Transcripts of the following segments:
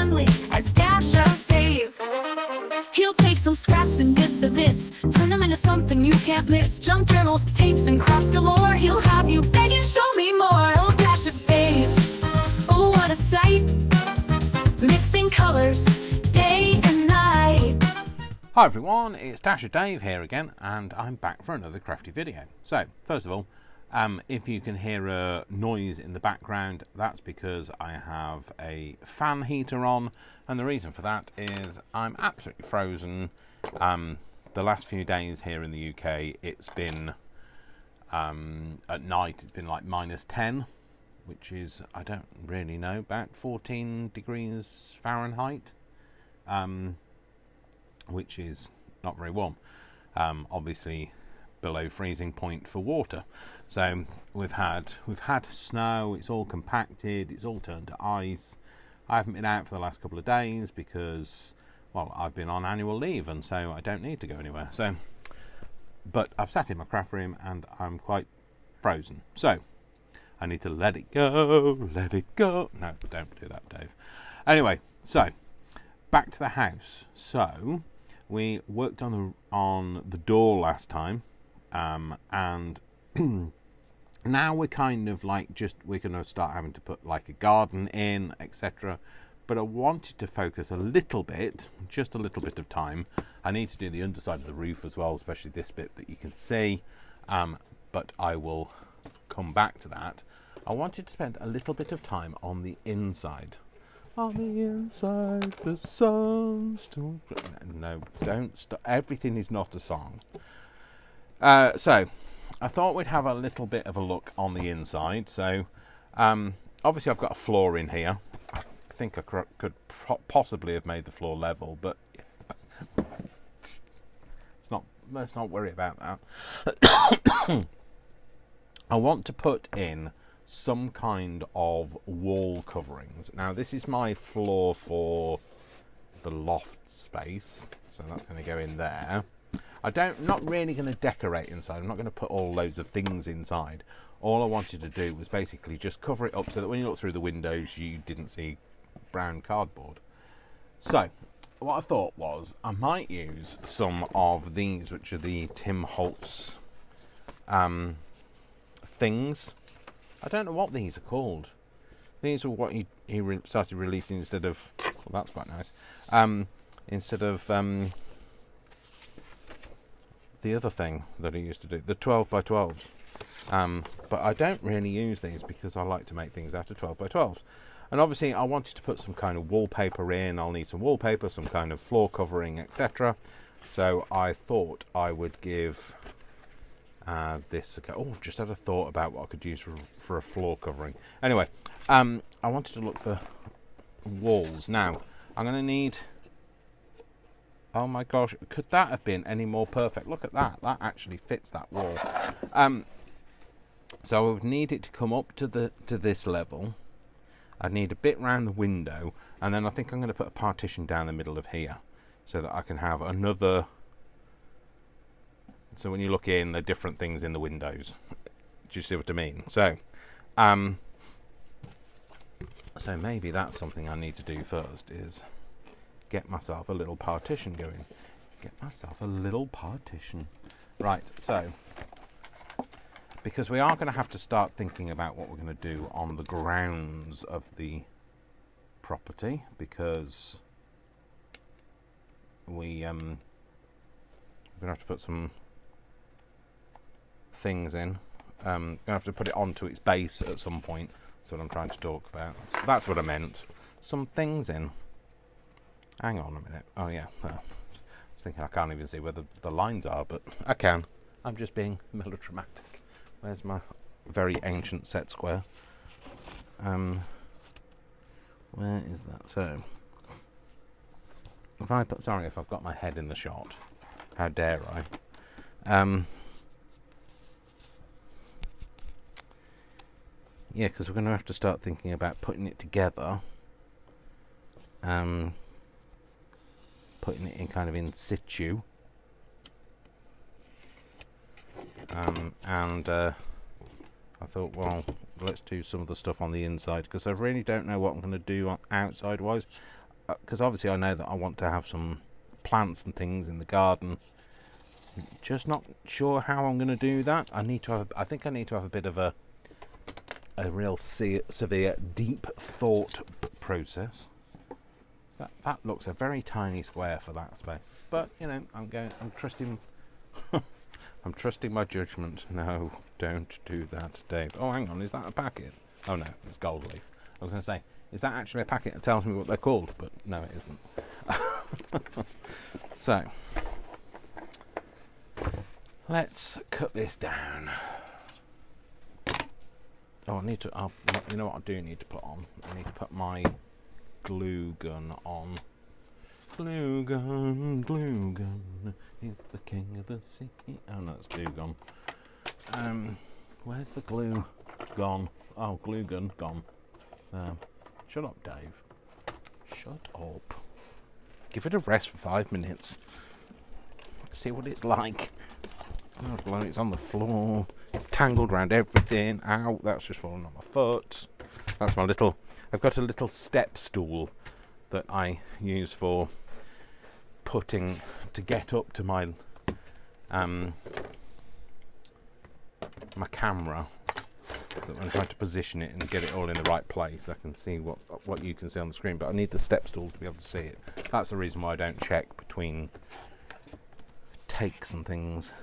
friendly as Dash of Dave. He'll take some scraps and bits of this, turn them into something you can't miss. Junk journals, tapes, and crafts galore. He'll have you begging, show me more. Oh, Dash of Dave, oh, what a sight, mixing colors day and night. Hi everyone, it's Dash of Dave here again, and I'm back for another crafty video. So, first of all, if you can hear a noise in the background, that's because I have a fan heater on, and the reason for that is I'm absolutely frozen. The last few days here in the UK, it's been, at night, it's been like -10, which is, I don't really know, about 14 degrees Fahrenheit. Which is not very warm, obviously below freezing point for water. So we've had snow. It's all compacted. It's all turned to ice. I haven't been out for the last couple of days because, well, I've been on annual leave, and so I don't need to go anywhere. So, but I've sat in my craft room and I'm quite frozen. So I need to let it go. Let it go. No, don't do that, Dave. Anyway, so back to the house. So we worked on the door last time, and now we're kind of like we're going to start having to put like a garden in, etc. But I wanted to focus a little bit, just a little bit of time. I need to do the underside of the roof as well, especially this bit that you can see, but I will come back to that. I wanted to spend a little bit of time on the inside. On the inside, the sun still... No, don't stop. Everything is not a song. So, I thought we'd have a little bit of a look on the inside. So, obviously I've got a floor in here. I think I could possibly have made the floor level, but it's not. Let's not worry about that. I want to put in some kind of wall coverings. Now this is my floor for the loft space, so that's going to go in there. Not really going to decorate inside. I'm not going to put all loads of things inside. All I wanted to do was basically just cover it up so that when you look through the windows you didn't see brown cardboard. So what I thought was I might use some of these, which are the Tim Holtz things. I don't know what these are called. These are what he started releasing instead of... Well, that's quite nice. Instead of the other thing that he used to do, the 12 by 12s. But I don't really use these because I like to make things out of 12 by 12s. And obviously I wanted to put some kind of wallpaper in. I'll need some wallpaper, some kind of floor covering, etc. So I thought I would give... this. Okay. Oh, I've just had a thought about what I could use for a floor covering. Anyway, I wanted to look for walls. Now, I'm going to need... Oh my gosh, could that have been any more perfect? Look at that. That actually fits that wall. So I would need it to come up to this level. I'd need a bit round the window, and then I think I'm going to put a partition down the middle of here so that I can have another... So when you look in, there are different things in the windows. Do you see what I mean? So, so maybe that's something I need to do first, is get myself a little partition going. Get myself a little partition. Right, so, because we are going to have to start thinking about what we're going to do on the grounds of the property, because we're going to have to put some things in. Gonna have to put it onto its base at some point. That's what I'm trying to talk about. That's what I meant. Some things in. Hang on a minute. Oh yeah. I was thinking I can't even see where the lines are, but I can. I'm just being melodramatic. Where's my very ancient set square? Where is that? So, if I put... Sorry if I've got my head in the shot. How dare I? Yeah, because we're going to have to start thinking about putting it together. Putting it in kind of in situ. I thought, well, let's do some of the stuff on the inside, because I really don't know what I'm going to do outside wise. because obviously I know that I want to have some plants and things in the garden. Just not sure how I'm going to do that. I think I need to have a bit of a real severe deep thought process. That looks a very tiny square for that space, but you know, I'm trusting I'm trusting my judgment. No, don't do that, Dave. Oh, hang on, is that a packet? Oh no, it's gold leaf. I was going to say, is that actually a packet that tells me what they're called? But no, it isn't. So let's cut this down. Oh, I need to. You know what I do need to put on? I need to put my glue gun on. Glue gun, it's the king of the sea. Oh no, it's glue gun. Where's the glue gone? Oh, glue gun gone. Shut up, Dave. Shut up. Give it a rest for 5 minutes. Let's see what it's like. Oh, it's on the floor. It's tangled around everything. Ow, that's just fallen on my foot. That's my little. I've got a little step stool that I use for putting to get up to my my camera. I'm trying to position it and get it all in the right place. I can see what you can see on the screen, but I need the step stool to be able to see it. That's the reason why I don't check between takes and things.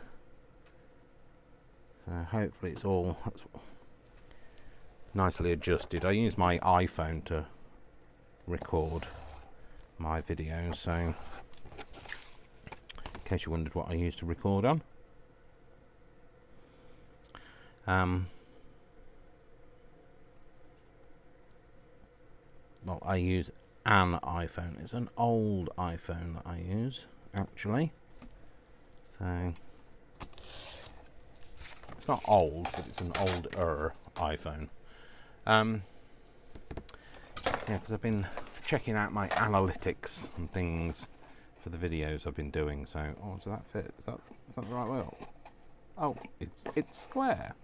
So hopefully it's all nicely adjusted. I use my iPhone to record my videos, so in case you wondered what I used to record on. Well, I use an iPhone. It's an old iPhone that I use, actually. So it's not old, but it's an older iPhone. Yeah, because I've been checking out my analytics and things for the videos I've been doing. So, oh, does that fit? Is that the right way up? Oh, it's square.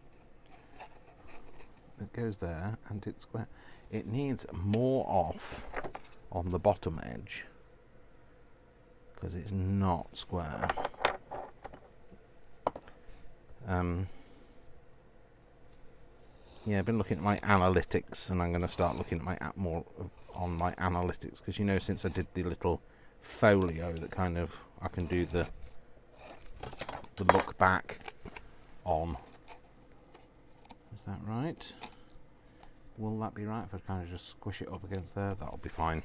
It goes there, and it's square. It needs more off on the bottom edge because it's not square. Yeah, I've been looking at my analytics, and I'm going to start looking at more on my analytics because, you know, since I did the little folio that kind of I can do the look back on. Is that right? Will that be right if I kind of just squish it up against there? That'll be fine.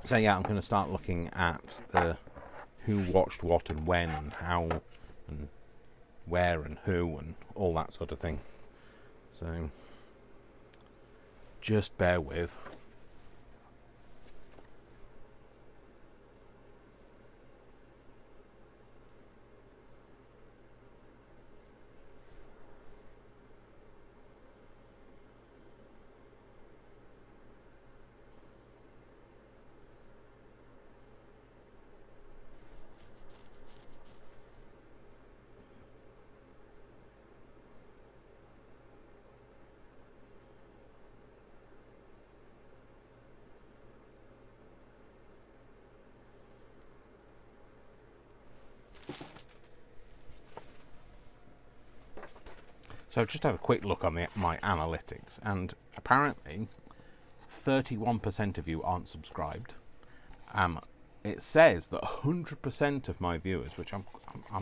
So yeah, I'm going to start looking at the who watched what and when and how and where and who and all that sort of thing. So just bear with. So I've just had a quick look on my analytics, and apparently 31% of you aren't subscribed. It says that 100% of my viewers, which I'm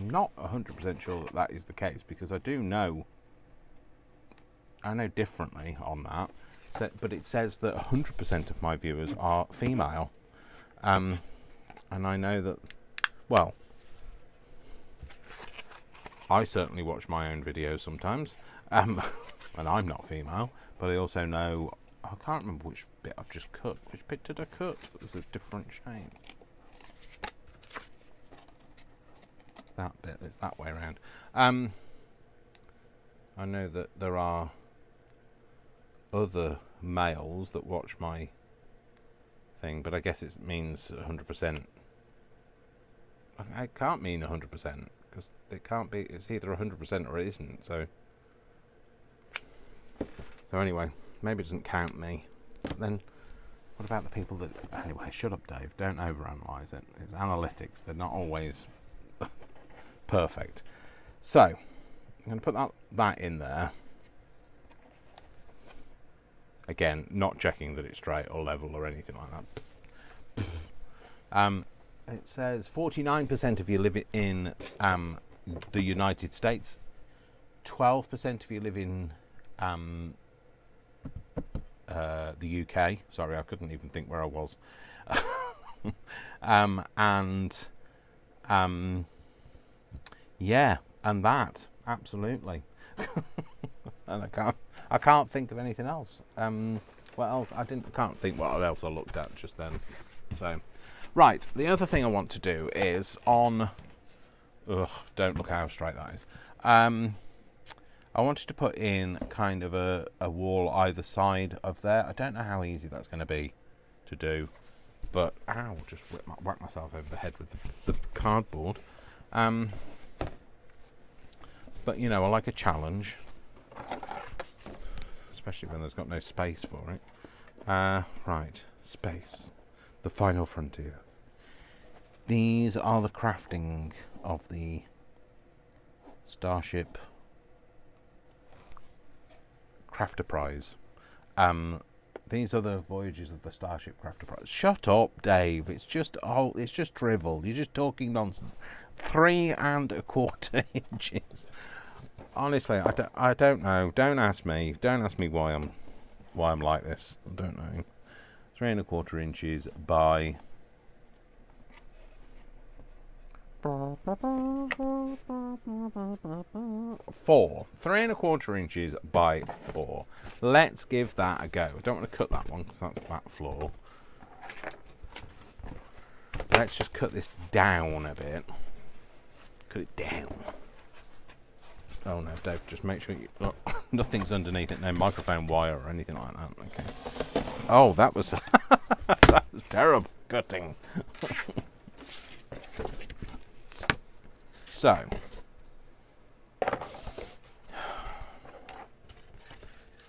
not 100% sure that is the case, because I know differently on that, but it says that 100% of my viewers are female, and I know that, well, I certainly watch my own videos sometimes, and I'm not female, but I also know, I can't remember which bit I've just cut. Which bit did I cut? It was a different shape. That bit is that way around. I know that there are other males that watch my thing, but I guess it means 100%. It can't mean 100%, because it can't be, it's either 100% or it isn't, so anyway, maybe it doesn't count me. But then What about the people that... Anyway, shut up, Dave. Don't overanalyze it. It's analytics. They're not always perfect. So, I'm going to put that in there. Again, not checking that it's straight or level or anything like that. It says 49% of you live in the United States. 12% of you live in the UK. Sorry, I couldn't even think where I was. Yeah, and that absolutely. And I can't think of anything else. What else? I can't think what else I looked at just then. So, right. The other thing I want to do is on. Don't look how straight that is. I wanted to put in kind of a wall either side of there. I don't know how easy that's going to be to do, but ow! Just whack myself over the head with the cardboard. But you know, I like a challenge. Especially when there's got no space for it. Right, space. The final frontier. These are the crafting of the Starship Crafter Prize. These are the voyages of the Starship Crafter Prize. Shut up, Dave. It's just drivel. You're just talking nonsense. 3 1/4 inches. Honestly, I don't know. Don't ask me. Don't ask me why I'm like this. I don't know. 3 1/4 inches by 4. 3 1/4 inches by 4. Let's give that a go. I don't want to cut that one because that's that floor. Let's just cut this down a bit. Cut it down. Oh no, Dave, just make sure nothing's underneath it, no microphone wire or anything like that. Okay. Oh, that was that was terrible cutting.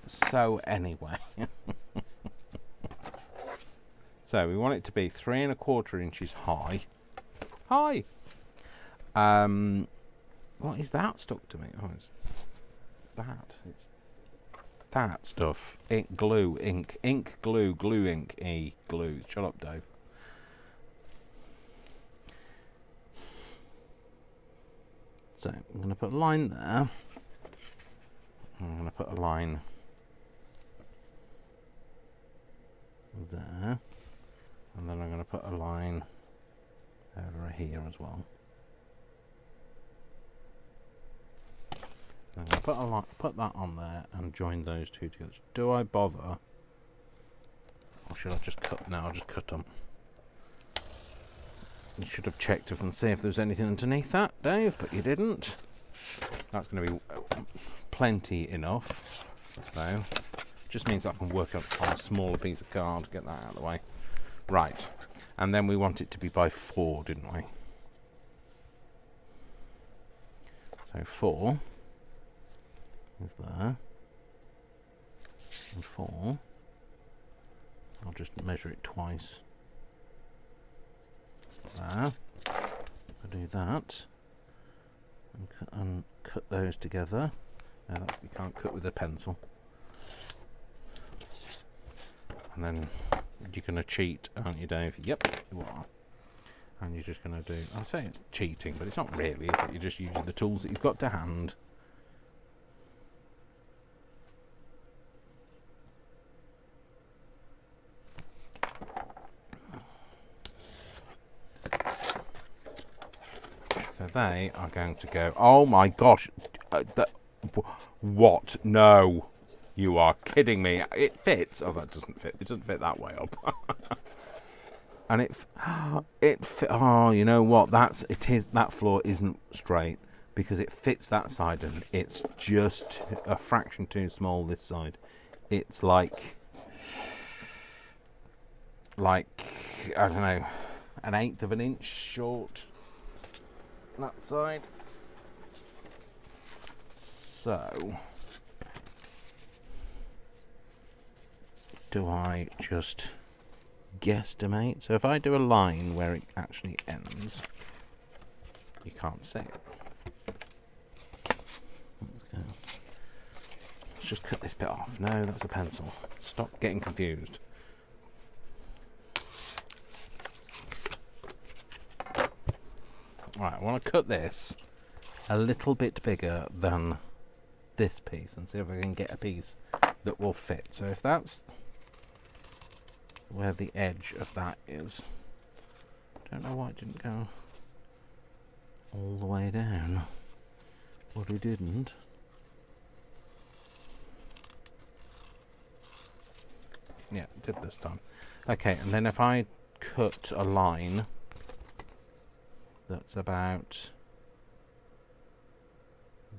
So anyway. So we want it to be 3 1/4 inches high. High. What is that stuck to me? Oh, it's that. It's that stuff. Ink, glue, ink, glue, glue, ink, glue. Shut up, Dave. So I'm going to put a line there. I'm going to put a line there. And then I'm going to put a line over here as well. I'm going to put that on there and join those two together. Do I bother? Or should I just cut now? I'll just cut them. You should have checked and see if there's anything underneath that, Dave, but you didn't. That's going to be plenty enough. So, just means I can work on a smaller piece of card, get that out of the way. Right, and then we want it to be by 4, didn't we? So 4 is there, and 4. I'll just measure it twice. There. I'll do that, and cut those together. Now you can't cut with a pencil. And then you're going to cheat, aren't you, Dave? Yep, you are. And you're just going to do... I say it's cheating, but it's not really, is it? You're just using the tools that you've got to hand. So they are going to go... Oh my gosh! What? No! You are kidding me. It fits. Oh, that doesn't fit. It doesn't fit that way up. And oh, you know what? That floor isn't straight because it fits that side and it's just a fraction too small this side. It's like I don't know, 1/8 of an inch short that side. So do I just guesstimate. So if I do a line where it actually ends, you can't see it. Let's go. Let's just cut this bit off. No, that's a pencil. Stop getting confused. Right, I want to cut this a little bit bigger than this piece and see if I can get a piece that will fit. So if that's where the edge of that is, don't know why it didn't go all the way down, but it didn't. Yeah, it did this time. Okay, and then if I cut a line that's about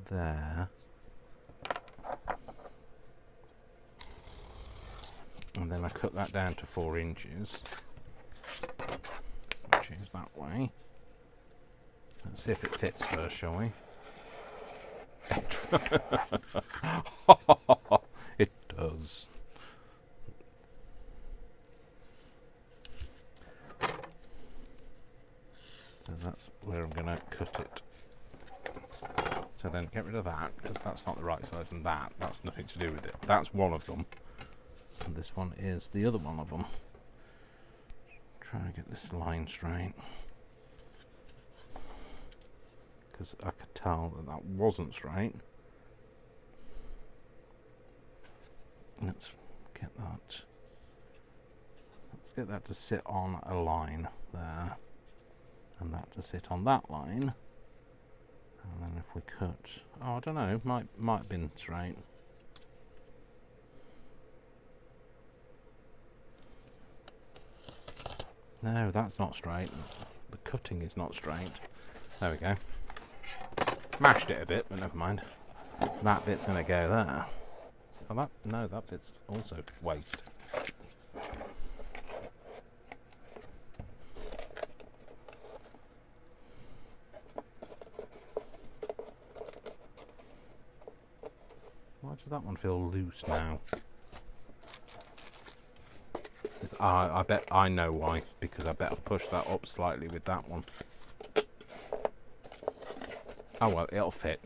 there, and then I cut that down to 4 inches, which is that way. Let's see if it fits first, shall we? It does. So that's where I'm going to cut it. So then get rid of that, because that's not the right size, and that's nothing to do with it. That's one of them. And this one is the other one of them. Try to get this line straight. Because I could tell that that wasn't straight. Let's get that to sit on a line there. And that to sit on that line. And then if we cut, oh, I don't know, might have been straight. No, that's not straight. The cutting is not straight. There we go. Mashed it a bit, but never mind. That bit's going to go there. Oh, that bit's also waste. Why does that one feel loose now? I bet I know why, because I better push that up slightly with that one. Oh well, it'll fit.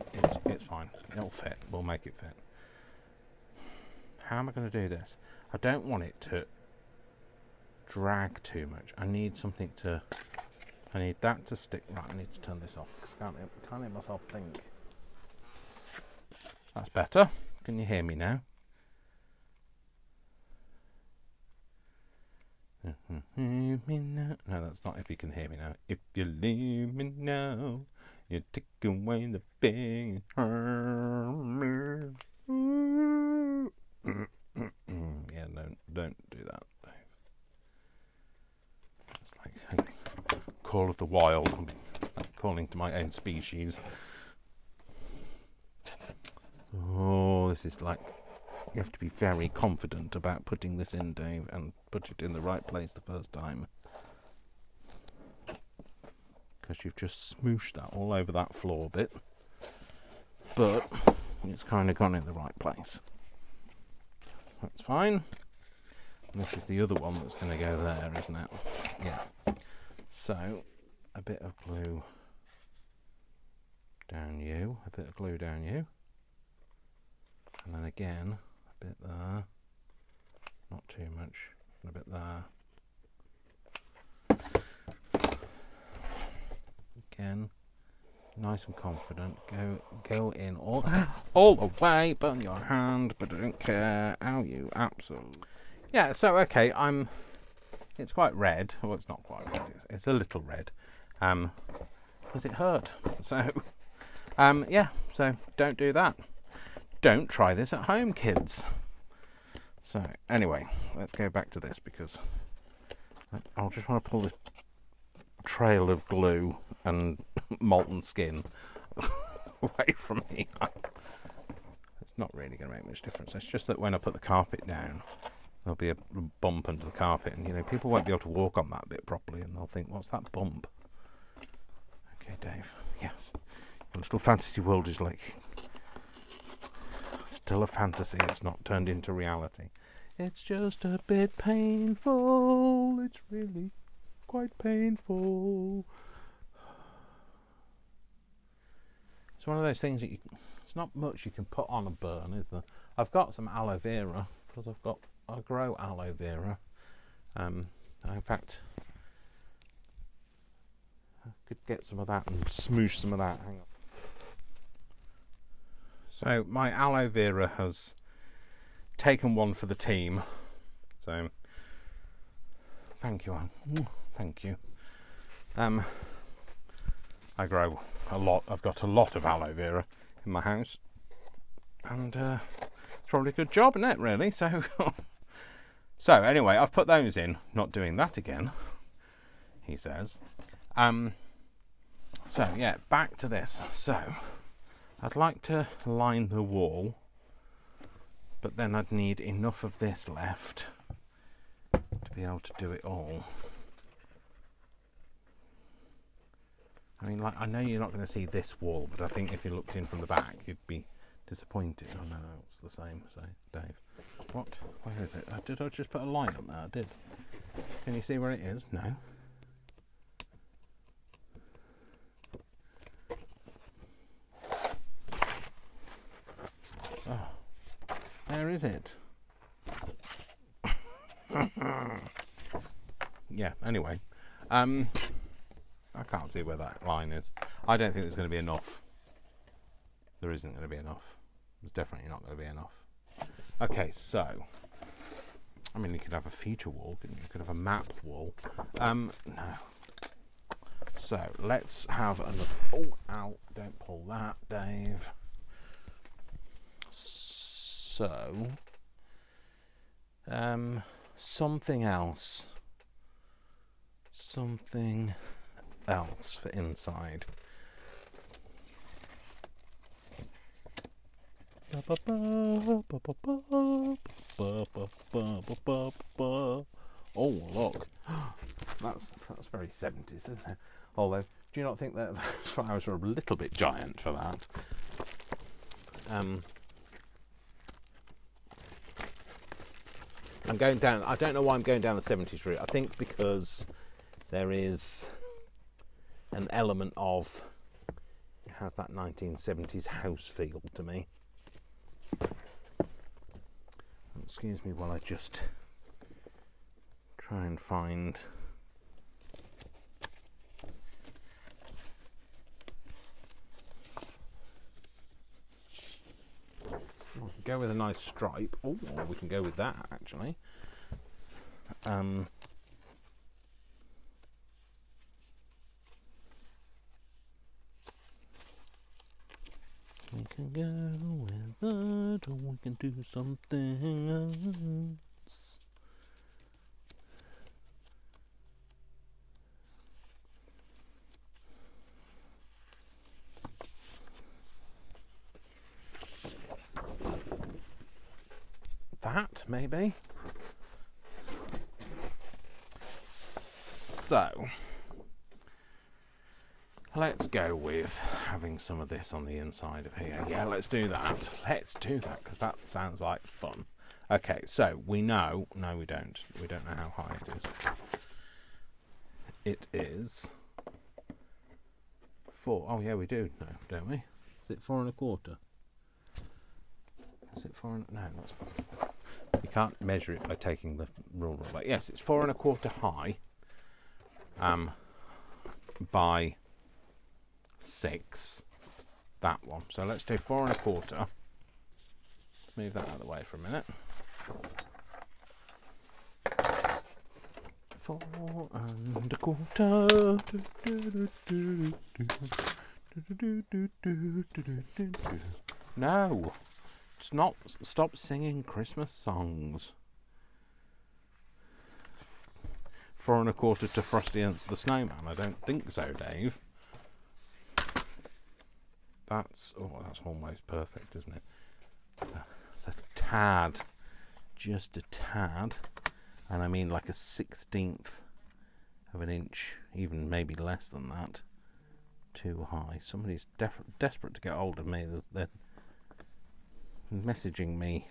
It's fine. It'll fit. We'll make it fit. How am I going to do this? I don't want it to drag too much. I need something to... I need that to stick... Right, I need to turn this off, because I can't hear myself think. That's better. Can you hear me now? No, that's not if you can hear me now. If you leave me now, you take away the big harm. Yeah, don't do that, Dave. It's like Call of the Wild. I'm like calling to my own species. Oh, this is like... You have to be very confident about putting this in, Dave, and put it in the right place the first time. Because you've just smooshed that all over that floor bit. But it's kind of gone in the right place. That's fine. And this is the other one that's going to go there, isn't it? Yeah. So, a bit of glue down you, a bit of glue down you. And then again... bit there, not too much, and a bit there. Again, nice and confident. Go in all the way, burn your hand, but I don't care how you absolutely. Yeah. So okay, It's quite red. Well, it's not quite red. It's a little red. Because it hurt. So, yeah. So don't do that. Don't try this at home, kids. So, anyway, let's go back to this because I'll just want to pull this trail of glue and molten skin away from me. It's not really going to make much difference. It's just that when I put the carpet down, there'll be a bump under the carpet, and people won't be able to walk on that bit properly, and they'll think, "What's that bump?" Okay, Dave. Yes, your little fantasy world is like. Still a fantasy, it's not turned into reality. It's just a bit painful. It's really quite painful. It's one of those things that it's not much you can put on a burn, is there? I've got some aloe vera because I grow aloe vera. In fact, I could get some of that and smoosh some of that. Hang on. So my aloe vera has taken one for the team. So thank you, Anne. Thank you. I grow a lot. I've got a lot of aloe vera in my house, and it's probably a good job, isn't it? Really. So, so anyway, I've put those in. Not doing that again, he says. So yeah, back to this. So I'd like to line the wall, but then I'd need enough of this left to be able to do it all. I mean, like, I know you're not going to see this wall, but I think if you looked in from the back, you'd be disappointed. Oh no, it's the same. So, Dave, what? Where is it? Did I just put a line on there? I did. Can you see where it is? No. Oh, where is it? Yeah. Anyway, I can't see where that line is. I don't think there's going to be enough. There isn't going to be enough. There's definitely not going to be enough. Okay, so I mean, you could have a feature wall, couldn't you? You could have a map wall. No. So let's have another. Oh, ow! Don't pull that, Dave. So, something else. Something else for inside. Oh, look. That's very 70s, isn't it? Although, do you not think that those flowers are a little bit giant for that? I'm going down. I don't know why I'm going down the 70s route. I think because there is an element of, it has that 1970s house feel to me. Excuse me while I just try and find. We can go with a nice stripe. Oh, we can go with that actually. We can go with that, or we can do something else. That, maybe. So, let's go with having some of this on the inside of here. Yeah, let's do that. Let's do that, because that sounds like fun. Okay, so we know... No, we don't. We don't know how high it is. It is... 4... Oh, yeah, we do know, don't we? Is it 4 1/4? Is it 4 No, that's... You can't measure it by taking the ruler. But yes, it's 4 1/4 high. By 6. That one. So let's do 4 1/4. Let's move that out of the way for a minute. 4 1/4. No. Stop singing Christmas songs. 4 1/4 to Frosty and the Snowman. I don't think so, Dave. That's almost perfect, isn't it? It's a tad, just a tad, and I mean like a 1/16 of an inch, even maybe less than that. Too high. Somebody's desperate to get hold of me. They're messaging me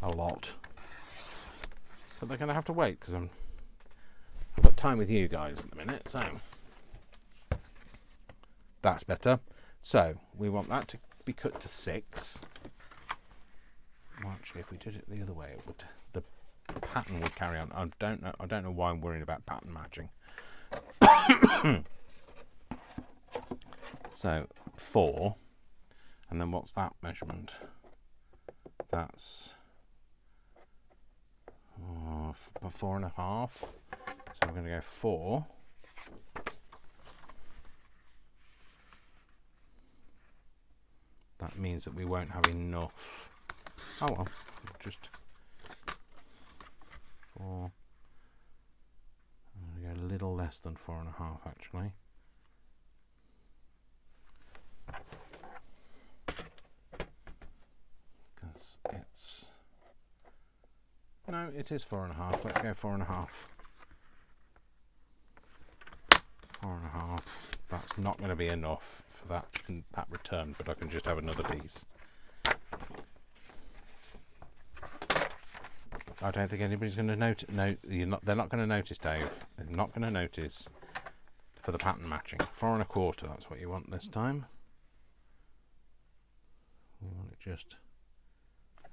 a lot. but they're going to have to wait because I've got time with you guys at the minute, so that's better. So we want that to be cut to 6. Well, actually, if we did it the other way, the pattern would carry on. I don't know why I'm worrying about pattern matching. So 4, and then what's that measurement? That's 4.5. So I'm going to go 4. That means that we won't have enough. Oh well, just 4. I'm going to go a little less than 4.5 actually. Because it's... No, it is 4.5. Let's go 4.5. 4.5. That's not going to be enough for that return, but I can just have another piece. I don't think anybody's going to notice. No, they're not going to notice, Dave. They're not going to notice for the pattern matching. 4.25. That's what you want this time. We want it just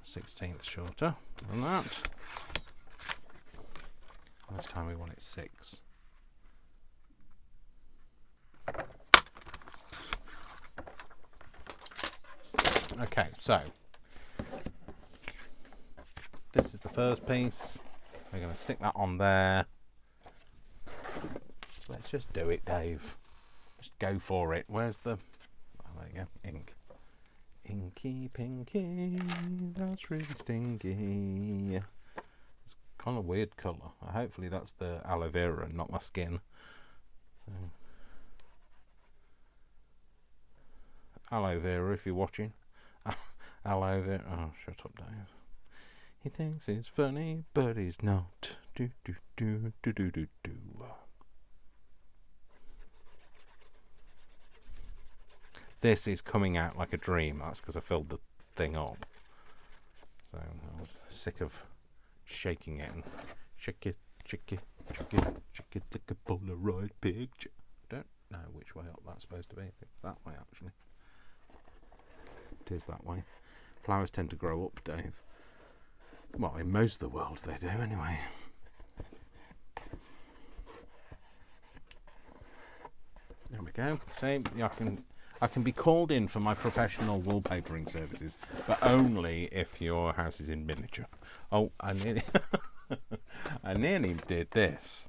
1/16 shorter than that. This time we want it 6. Okay, so this is the first piece. We're going to stick that on there. Let's just do it, Dave. Just go for it. Where's the... Oh, there you go. Ink. Inky pinky, that's really stinky. It's kind of weird colour. Hopefully that's the aloe vera and not my skin. So, aloe vera, if you're watching. Aloe vera. Oh, shut up, Dave. He thinks it's funny, but he's not. Do do do do do do do. This is coming out like a dream. That's because I filled the thing up. So I was sick of shaking it and shake it, shake it, shake it, shake it like a Polaroid picture. I don't know which way up that's supposed to be. I think it's that way actually. It is that way. Flowers tend to grow up, Dave. Well, in most of the world they do anyway. There we go. See, I can be called in for my professional wallpapering services, but only if your house is in miniature. Oh, I nearly did this,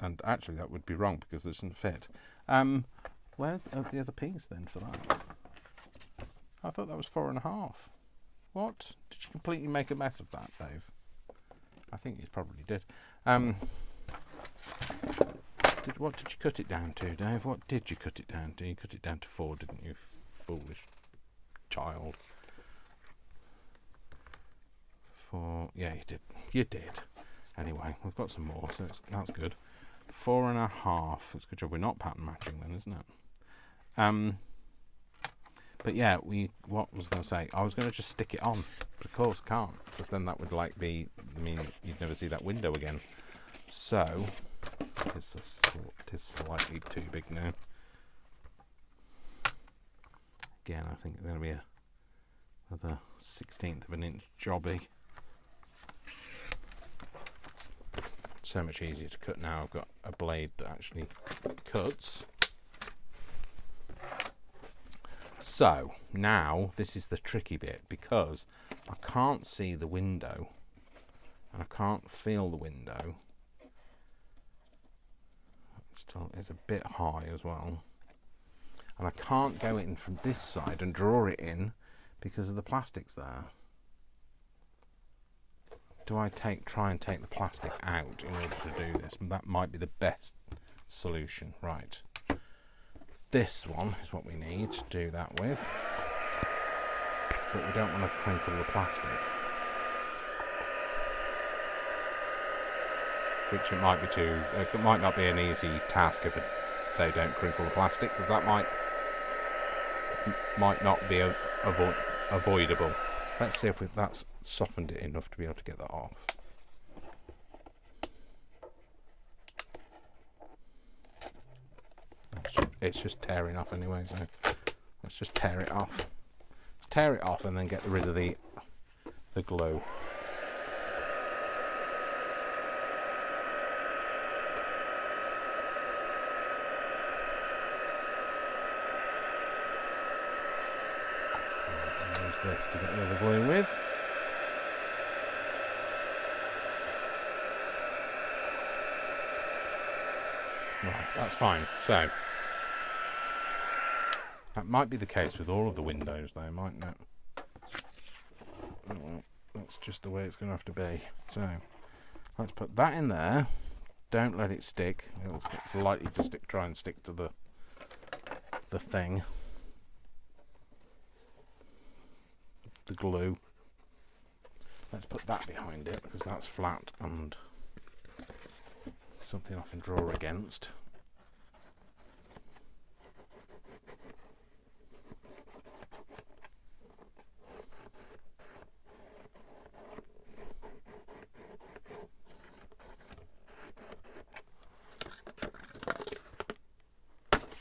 and actually that would be wrong because it doesn't fit. Where's the other piece then for that? I thought that was 4.5. What? Did you completely make a mess of that, Dave? I think you probably did. What did you cut it down to, Dave? What did you cut it down to? You cut it down to 4, didn't you, foolish child? 4. Yeah, you did. You did. Anyway, we've got some more, so that's good. 4.5. It's a good job we're not pattern matching then, isn't it? But yeah, what was I going to say? I was going to just stick it on. But of course, can't, because then that would mean you'd never see that window again. So it is slightly too big now. Again, I think it's going to be another 1/16 of an inch jobby. So much easier to cut now. I've got a blade that actually cuts. So now this is the tricky bit, because I can't see the window and I can't feel the window. It's a bit high as well, and I can't go in from this side and draw it in because of the plastics there. Do I try and take the plastic out in order to do this? That might be the best solution. Right, this one is what we need to do that with, but we don't want to crinkle the plastic, which it might not be an easy task if I say don't crinkle the plastic, because that might not be avoidable. Let's see if that's softened it enough to be able to get that off. it's just tearing off anyway, so let's just tear it off. Let's tear it off and then get rid of the glue. Use this to get rid of the glue with. Right, that's fine. So that might be the case with all of the windows though, mightn't it? Oh, well, that's just the way it's going to have to be. So let's put that in there. Don't let it stick. It's likely to try and stick to the thing. The glue. Let's put that behind it because that's flat and something I can draw against.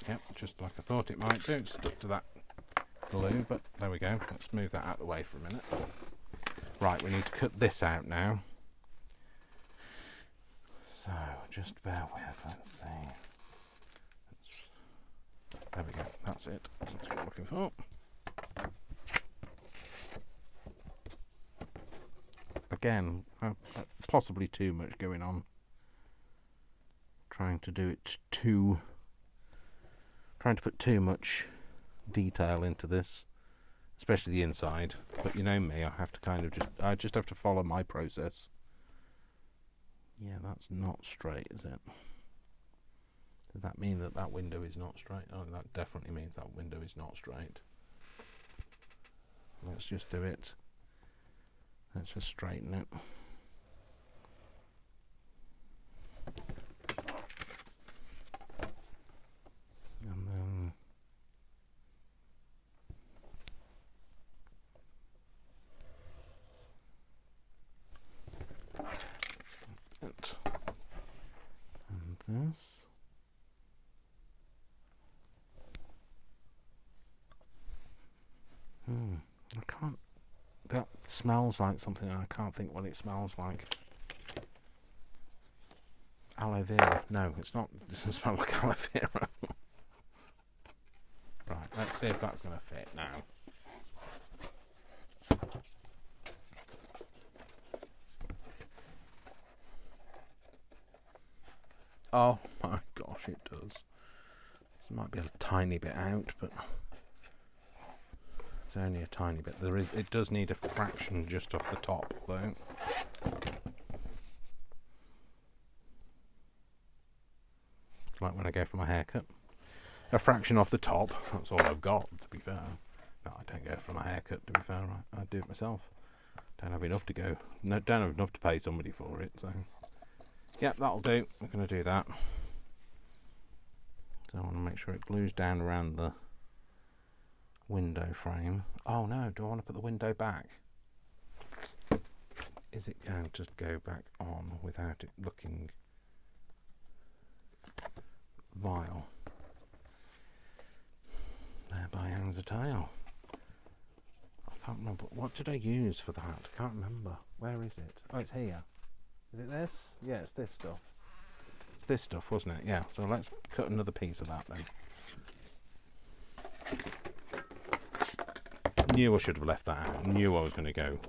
Yep, just like I thought it might do. It's stuck to that glue, but there we go. Let's move that out of the way for a minute. Right, we need to cut this out now. So, just bear with, let's see. There we go, that's it. That's what I'm looking for. Again, possibly too much going on. Trying to put too much detail into this, especially the inside. But you know me, I just have to follow my process. Yeah, that's not straight, is it? Does that mean that that window is not straight? Oh, that definitely means that window is not straight. Let's just do it. Let's just straighten it. And then and this. I can't. That smells like something, and I can't think what it smells like. Aloe vera. No, it's not. It doesn't smell like aloe vera. Right, let's see if that's going to fit now. Oh my gosh, it does. This might be a tiny bit out, but it's only a tiny bit. It does need a fraction just off the top, though. Like when I go for my haircut. A fraction off the top, that's all I've got, to be fair. No, I don't go for my haircut, to be fair. I do it myself. Don't have enough to go. No, don't have enough to pay somebody for it, so. Yep, that'll do. I'm going to do that. So I want to make sure it glues down around the window frame. Oh no, do I want to put the window back? Is it going to go back on without it looking vile? Thereby hangs a tale. I can't remember. What did I use for that? I can't remember. Where is it? Oh, it's here. Is it this? Yeah, it's this stuff. It's this stuff, wasn't it? Yeah, so let's cut another piece of that then. Knew I should have left that out. Knew I was going to go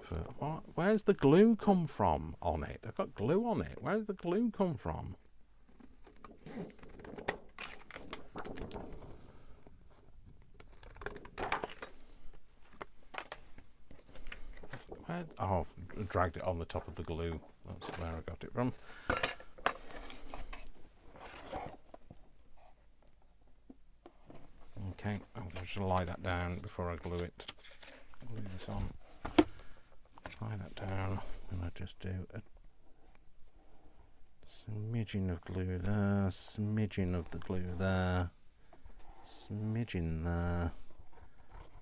for... What? Where's the glue come from on it? I've got glue on it. Where's the glue come from? Oh, I dragged it on the top of the glue. That's where I got it from. Okay, I'm just going to lie that down before I glue it. Glue this on. Lie that down, and I just do a smidgen of glue there, smidgen of the glue there, smidgen there,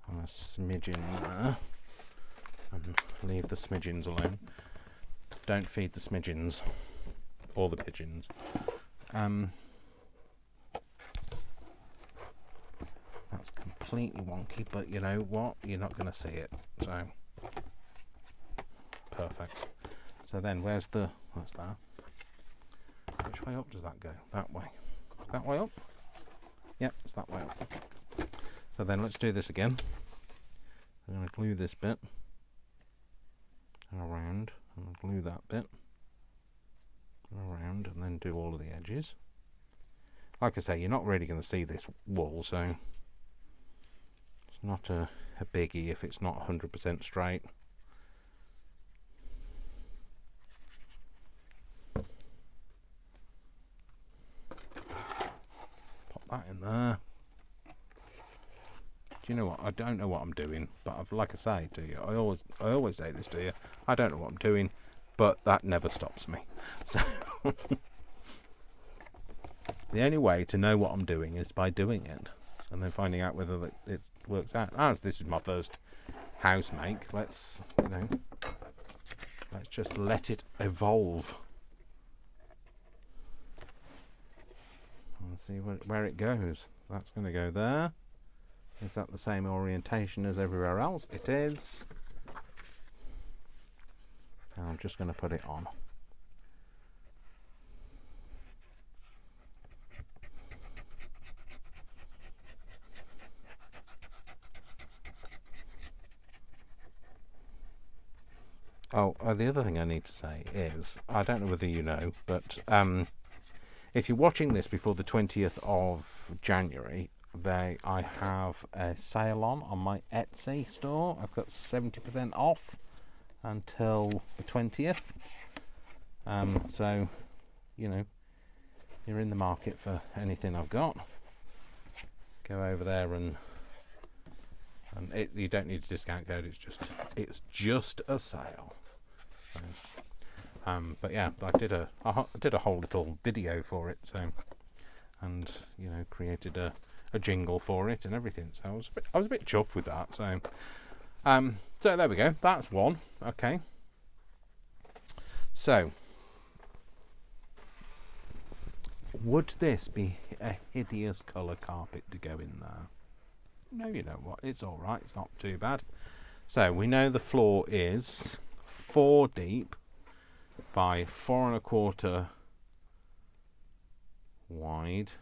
and a smidgen there. And leave the smidgens alone. Don't feed the smidgens or the pigeons. completely wonky, but you know what? You're not going to see it. So, perfect. So then, where's the... What's that? Which way up does that go? That way. That way up? Yep, it's that way up. So then let's do this again. I'm going to glue this bit around, and glue that bit around, and then do all of the edges. Like I say, you're not really going to see this wall, so it's not a biggie if it's not 100% straight. Pop that in there. Do you know what? I don't know what I'm doing, but like I say to you, I always say this to you. I don't know what I'm doing, but that never stops me. So the only way to know what I'm doing is by doing it, and then finding out whether it works out. As this is my first house make, let's just let it evolve and see where it goes. That's going to go there. Is that the same orientation as everywhere else? It is. And I'm just going to put it on. The other thing I need to say is, I don't know whether you know, but if you're watching this before the 20th of January, I have a sale on my Etsy store. I've got 70% off until the 20th. So, you know, you're in the market for anything I've got. Go over there and you don't need a discount code. It's just a sale. So, but yeah, I did a whole little video for it. So, and you know, created a jingle for it and everything. So I was a bit chuffed with that. So, so there we go. That's one. Okay. So, would this be a hideous colour carpet to go in there? No, you know what? It's all right. It's not too bad. So we know the floor is 4 deep by 4 1/4 wide.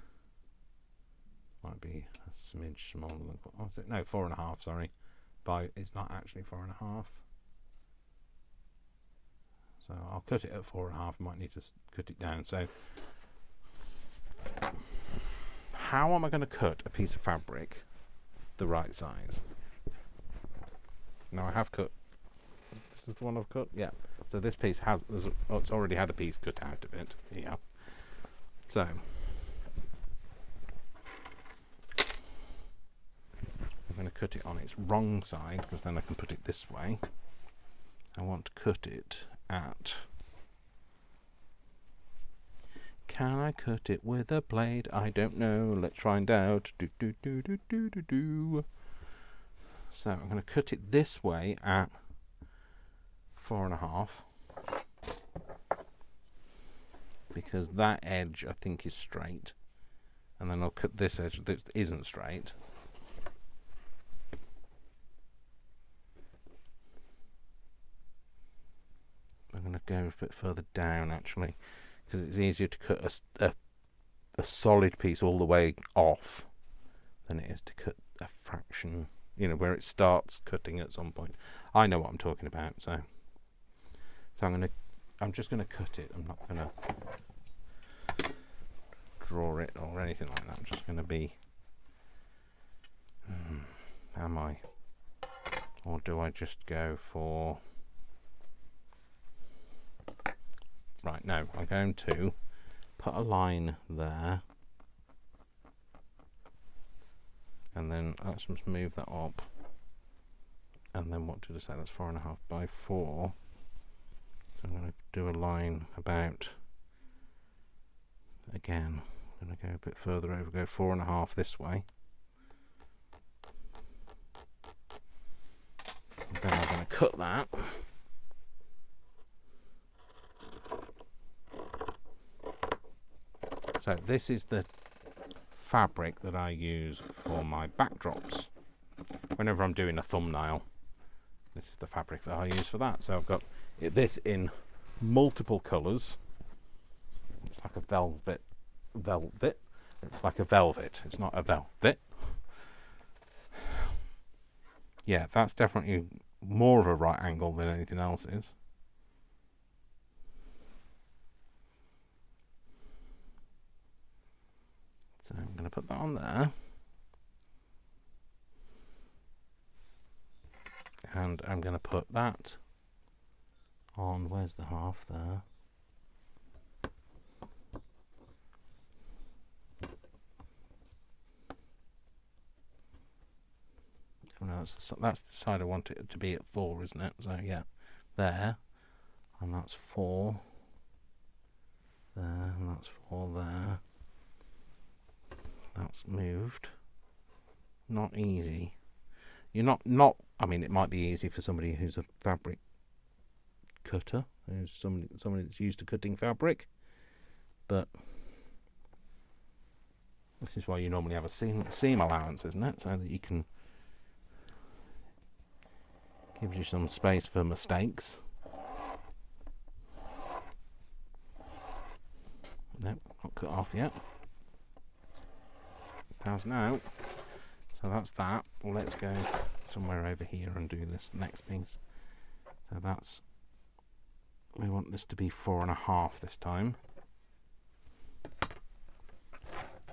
Might be a smidge smaller than what was it? No, 4 1/2. Sorry, it's not actually 4 1/2. So I'll cut it at 4 1/2. Might need to cut it down. So how am I going to cut a piece of fabric the right size? Now I have cut. This is the one I've cut. Yeah. So this piece it's already had a piece cut out of it. Yeah. So I'm going to cut it on its wrong side because then I can put it this way. I want to cut it at... Can I cut it with a blade? I don't know. Let's find out. So I'm going to cut it this way at 4 1/2 because that edge I think is straight, and then I'll cut this edge that isn't straight. I'm going to go a bit further down actually, because it's easier to cut a solid piece all the way off than it is to cut a fraction, you know, where it starts cutting at some point. I know what I'm talking about, so I'm just gonna cut it. I'm not gonna draw it or anything like that. I'm just gonna be am I, or do I just go for... Right, no, I'm going to put a line there, and then let's just move that up, and then what did I say? That's 4 1/2 by 4. So I'm going to do a line about, again, I'm going to go a bit further over, go 4 1/2 this way, and then I'm going to cut that. So this is the fabric that I use for my backdrops. whenever I'm doing a thumbnail, this is the fabric that I use for that. So I've got this in multiple colours. It's like a velvet. It's like a velvet. It's not a velvet. Yeah, that's definitely more of a right angle than anything else is. So I'm going to put that on there. And I'm going to put that on, where's the half there? Oh no, that's the side I want it to be at 4, isn't it? So yeah, there. And that's 4. There, and that's 4 there. That's moved. Not easy. You're not. I mean, it might be easy for somebody who's a fabric cutter, who's somebody that's used to cutting fabric, but this is why you normally have a seam allowance, isn't it? So that you can, gives you some space for mistakes. Nope, not cut off yet. How's now? So that's that. Let's go somewhere over here and do this next piece. So that's, we want this to be 4.5 this time.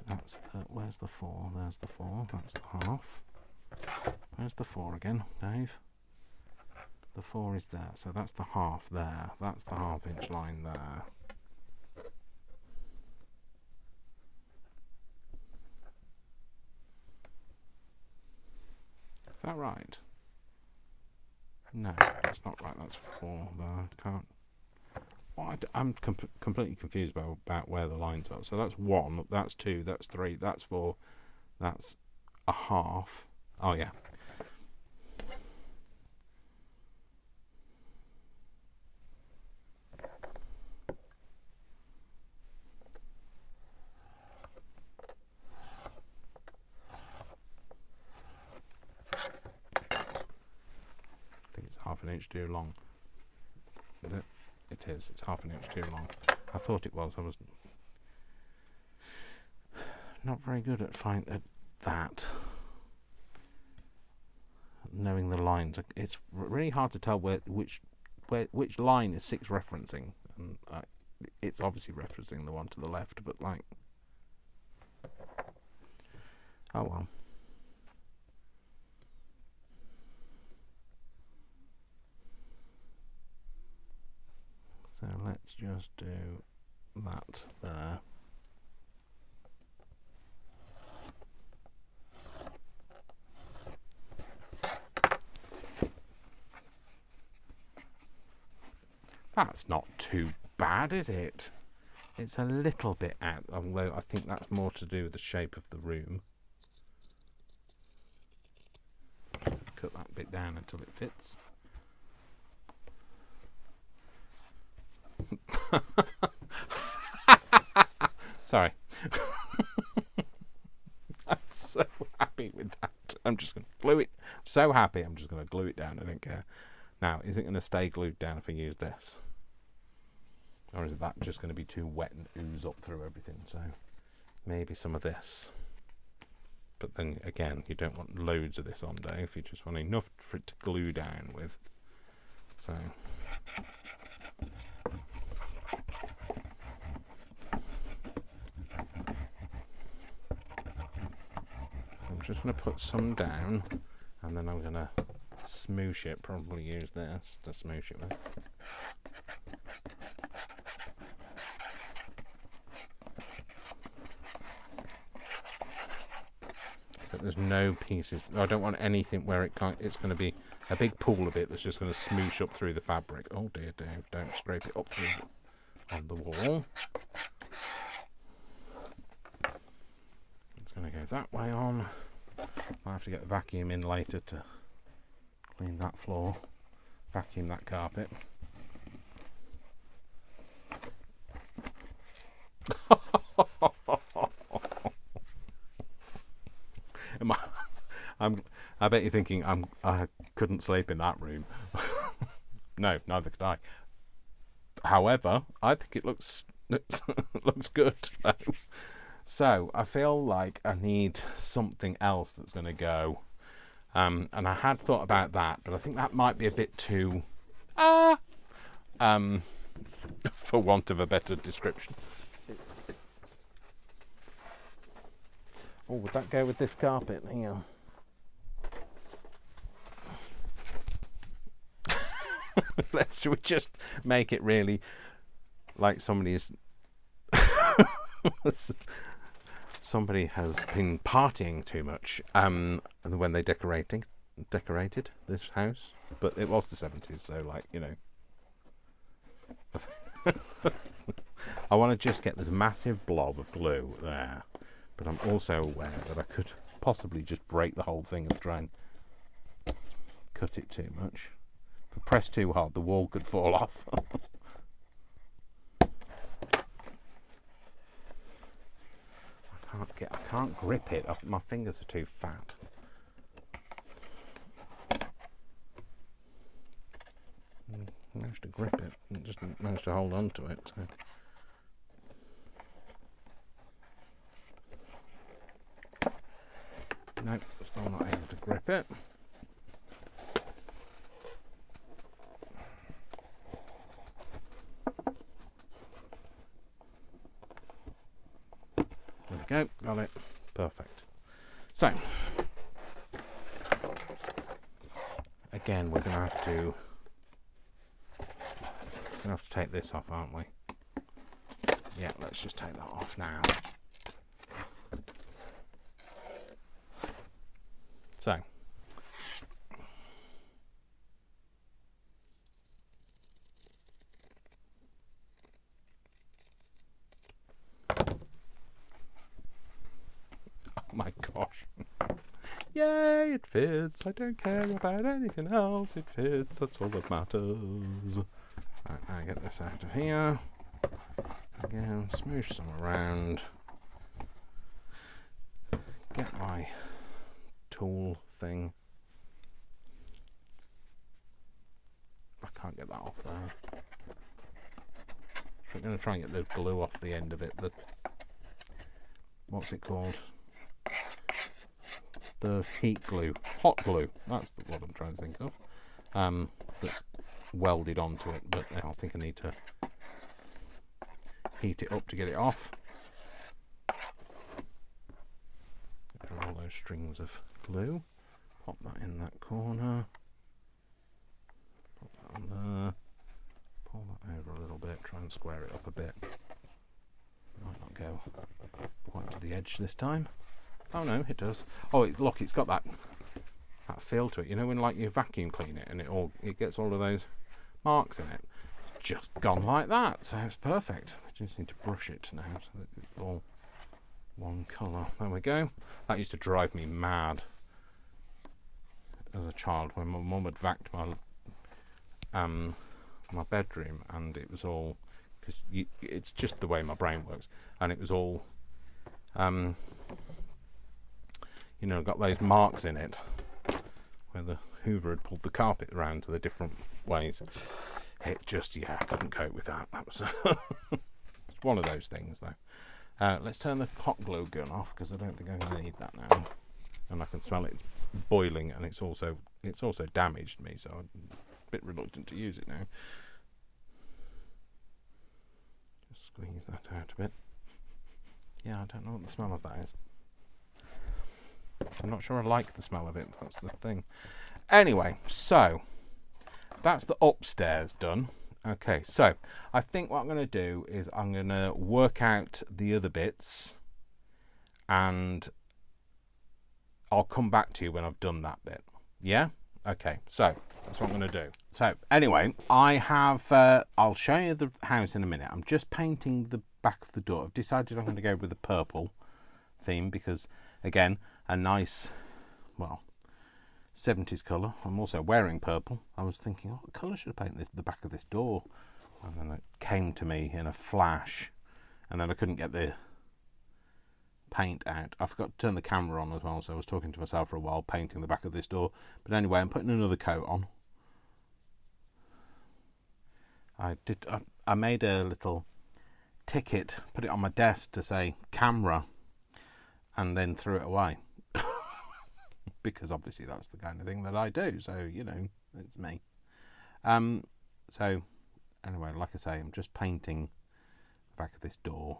That's the, where's the 4? There's the 4. That's the half. Where's the 4 again, Dave? The 4 is there. So that's the half there. That's the half-inch line there. Is that right? No, that's not right. That's 4 there. Can't. Well, I'm completely confused about where the lines are. So that's 1, that's 2, that's 3, that's 4, that's a half. Oh yeah. I think it's half an inch too long. Is it? It is. It's half an inch too long. I thought it was. I was not very good at that. Knowing the lines, it's really hard to tell which line is 6 referencing, and it's obviously referencing the one to the left. But like, oh well. So let's just do that there. That's not too bad, is it? It's a little bit out, although I think that's more to do with the shape of the room. Cut that bit down until it fits. Sorry. I'm so happy with that. I'm just going to glue it. I'm so happy. I'm just going to glue it down. I don't care. Now, is it going to stay glued down if I use this? Or is that just going to be too wet and ooze up through everything? So maybe some of this. But then again, you don't want loads of this on, Dave. You just want enough for it to glue down with. So I'm just going to put some down, and then I'm going to smoosh it. Probably use this to smoosh it with. So there's no pieces. I don't want anything where it's going to be a big pool of it that's just going to smoosh up through the fabric. Oh dear, Dave, don't scrape it up through on the wall. It's going to go that way on. I'll have to get the vacuum in later to clean that floor, vacuum that carpet. I bet you're thinking I couldn't sleep in that room. No, neither could I. However, I think it looks good. So I feel like I need something else that's going to go. And I had thought about that, but I think that might be a bit too, for want of a better description. Oh, would that go with this carpet here? Should we just make it really like somebody has been partying too much when they decorated this house, but it was the 70s, so like, you know. I want to just get this massive blob of glue there, but I'm also aware that I could possibly just break the whole thing and try and cut it too much. If I press too hard, the wall could fall off. I can't grip it. My fingers are too fat. Managed to grip it, and just managed to hold on to it. So. Nope, still not able to grip it. There we go, got it. Perfect. So, again, we're going to have to take this off, aren't we? Yeah, let's just take that off now. So, oh my gosh. Yay, it fits. I don't care about anything else. It fits. That's all that matters. Right, now get this out of here. Again, smoosh some around. Get my tool thing. I can't get that off there. So I'm going to try and get the glue off the end of it. What's it called? The heat glue. Hot glue. That's what I'm trying to think of. That's welded onto it, but I think I need to heat it up to get it off. All those strings of glue. Pop that in that corner. Pop that on there. Pull that over a little bit. Try and square it up a bit. Might not go quite to the edge this time. Oh no, it does. Oh, look, it's got that feel to it. You know when like you vacuum clean it and it gets all of those marks in it. It's just gone like that, so it's perfect. I just need to brush it now so that it's all one colour. There we go. That used to drive me mad as a child when my mum had vacuumed my bedroom, and it was all because it's just the way my brain works, and it was all you know, got those marks in it where the Hoover had pulled the carpet around to the different ways. It just, I couldn't cope with that. That was it's one of those things though. Let's turn the hot glue gun off because I don't think I'm going to need that now. And I can smell it. It's boiling, and it's also damaged me, so I'm a bit reluctant to use it now. Just squeeze that out a bit. Yeah, I don't know what the smell of that is. I'm not sure I like the smell of it. That's the thing. Anyway, so that's the upstairs done. Okay, so I think what I'm going to do is I'm going to work out the other bits, and I'll come back to you when I've done that bit. Yeah? Okay, so that's what I'm going to do. So anyway, I'll show you the house in a minute. I'm just painting the back of the door. I've decided I'm going to go with the purple theme because, again, a nice, well, 70s colour. I'm also wearing purple. I was thinking, what colour should I paint the back of this door? And then it came to me in a flash, and then I couldn't get the paint out. I forgot to turn the camera on as well, so I was talking to myself for a while, painting the back of this door. But anyway, I'm putting another coat on. I made a little ticket, put it on my desk to say camera, and then threw it away. Because obviously that's the kind of thing that I do, so you know, it's me. So anyway, like I say, I'm just painting the back of this door.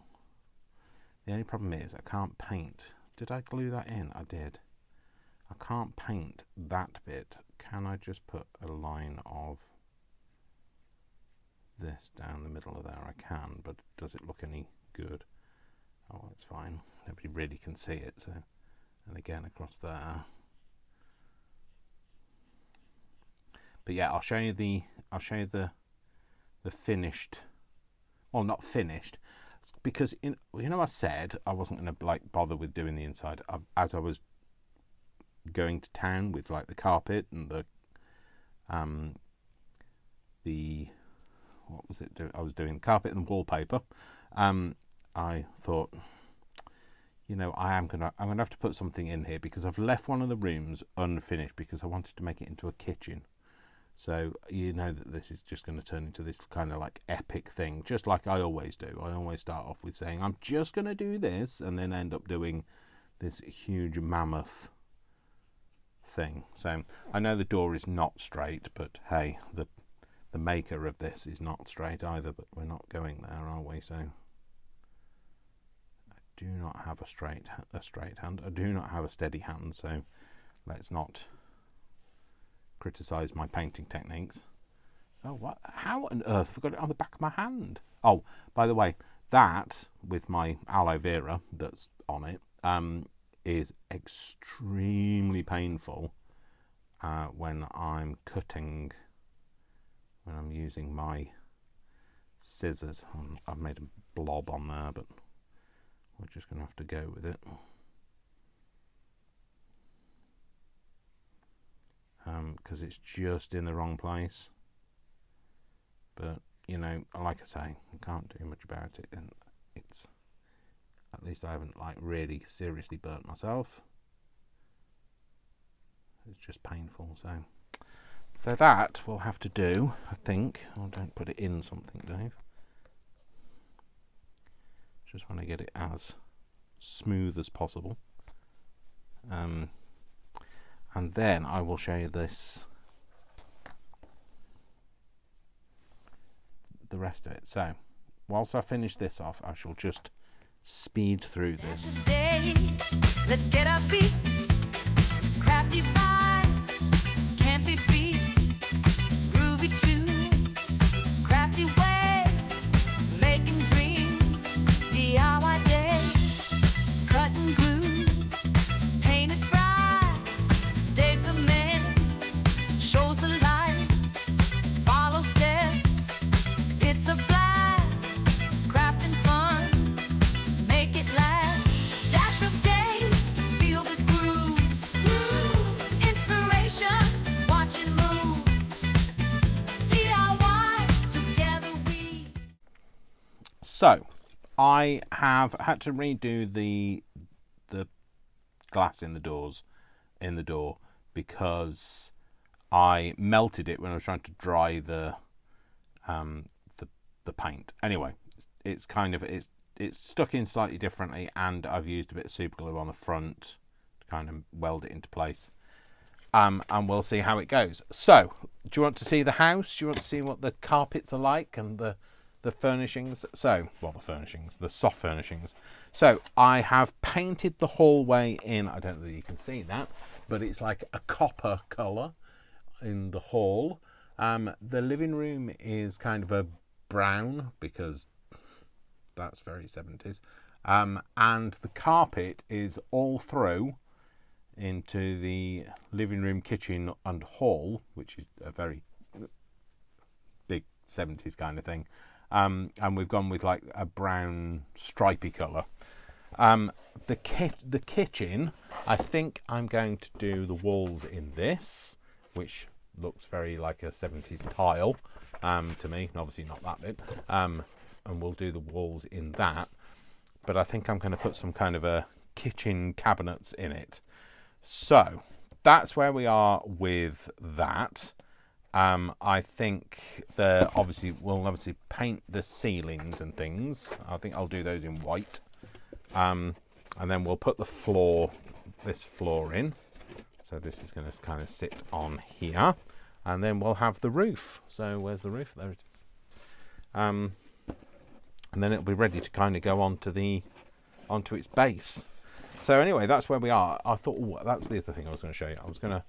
The only problem is I can't paint. Did I glue that in? I did. I can't paint that bit. Can I just put a line of this down the middle of there? I can, but does it look any good? Oh, it's fine. Nobody really can see it. So, and again across there. But yeah, I'll show you the finished. Well, not finished, because you know I said I wasn't going to like bother with doing the inside as I was going to town with like the carpet and the what was it? I was doing the carpet and the wallpaper. I thought, you know, I'm gonna have to put something in here because I've left one of the rooms unfinished because I wanted to make it into a kitchen. So you know that this is just going to turn into this kind of like epic thing, just like I always do. I always start off with saying I'm just going to do this, and then end up doing this huge mammoth thing. So I know the door is not straight, but hey, the maker of this is not straight either. But we're not going there, are we? So I do not have a straight hand. I do not have a steady hand. So let's not criticize my painting techniques. Oh, what? How on earth have I got it on the back of my hand? Oh, by the way, that with my aloe vera that's on it is extremely painful when I'm cutting, when I'm using my scissors. I've made a blob on there, but we're just going to have to go with it. Because it's just in the wrong place. But you know, like I say, I can't do much about it, and it's, at least I haven't like really seriously burnt myself. It's just painful. So that we'll have to do, I think. Oh, don't put it in something, Dave. Just want to get it as smooth as possible. And then I will show you this, the rest of it. So, whilst I finish this off, I shall just speed through this. Today, let's get our feet. Crafty vibes can't be beat. Groovy tunes, crafty way, making dreams. DIY day, cut and glue, paint it bright. Dave's a man, shows the light, follow steps. It's a blast, crafting fun, make it last. Dash of Dave, feel the groove. Woo! Inspiration, watch it move. DIY, together we. So, I have had to redo the glass in the door because I melted it when I was trying to dry the paint. Anyway, it's kind of it's stuck in slightly differently, and I've used a bit of super glue on the front to kind of weld it into place. And we'll see how it goes. So, do you want to see the house? Do you want to see what the carpets are like and the furnishings? So, well, the soft furnishings. So, I have painted the hallway in, I don't know if you can see that, but it's like a copper colour in the hall. The living room is kind of a brown because that's very 70s. And the carpet is all through into the living room, kitchen and hall, which is a very big 70s kind of thing. And we've gone with like a brown stripy colour. The kitchen, I think I'm going to do the walls in this, which looks very like a 70s tile to me, and obviously not that bit. And we'll do the walls in that. But I think I'm going to put some kind of a kitchen cabinets in it. So that's where we are with that. I think we'll obviously paint the ceilings and things. I think I'll do those in white. And then we'll put this floor in. So this is going to kind of sit on here. And then we'll have the roof. So where's the roof? There it is. And then it'll be ready to kind of go onto its base. So anyway, that's where we are. I thought, that's the other thing I was going to show you. I was going to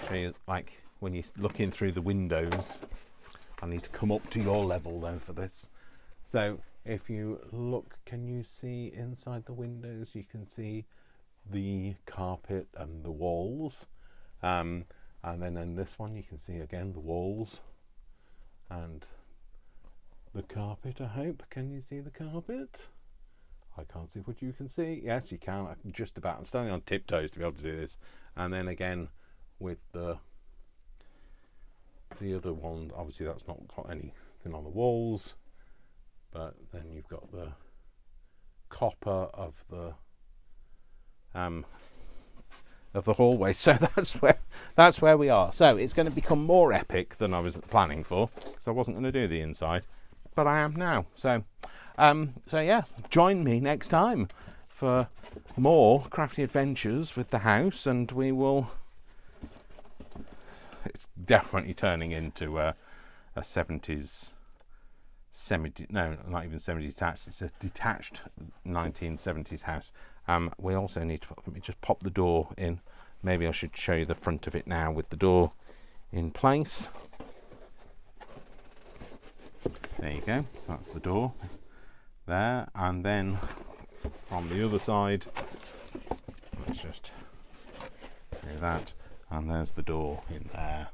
show you, like, when you're looking through the windows. I need to come up to your level though for this. So if you look, can you see inside the windows? You can see the carpet and the walls. And then in this one you can see again the walls and the carpet, I hope. Can you see the carpet? I can't see what you can see. Yes, you can. I can just about. I'm standing on tiptoes to be able to do this. And then again with the other one, obviously that's not got anything on the walls, but then you've got the copper of the hallway. So that's where we are. So it's going to become more epic than I was planning for. So I wasn't going to do the inside, but I am now. So yeah, join me next time for more crafty adventures with the house, and we will. It's definitely turning into a 70s not even semi-detached. It's a detached 1970s house. We also need to let me just pop the door in. Maybe I should show you the front of it now with the door in place. There you go. So that's the door there, and then from the other side, let's just do that. And there's the door in there,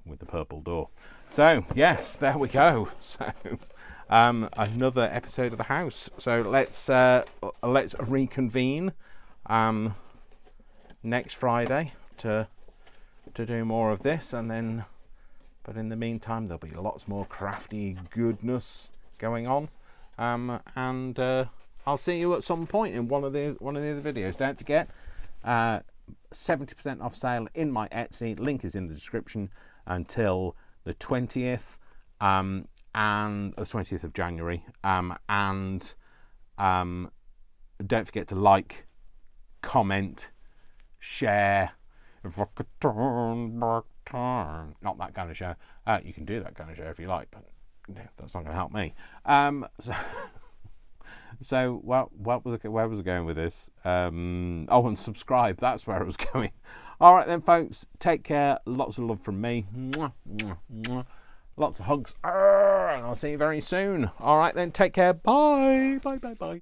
with the purple door. So yes, there we go. So another episode of the house. So let's reconvene next Friday to do more of this, and then. But in the meantime, there'll be lots more crafty goodness going on, and I'll see you at some point in one of the other videos. Don't forget. 70% off sale in my Etsy. Link is in the description until the 20th and the 20th of January. And don't forget to like, comment, share. If I could turn back time. Not that kind of show. You can do that kind of show if you like, but that's not going to help me. So where was I going with this? And subscribe. That's where I was going. All right then, folks. Take care. Lots of love from me. Mwah, mwah, mwah. Lots of hugs. And I'll see you very soon. All right then. Take care. Bye. Bye. Bye. Bye.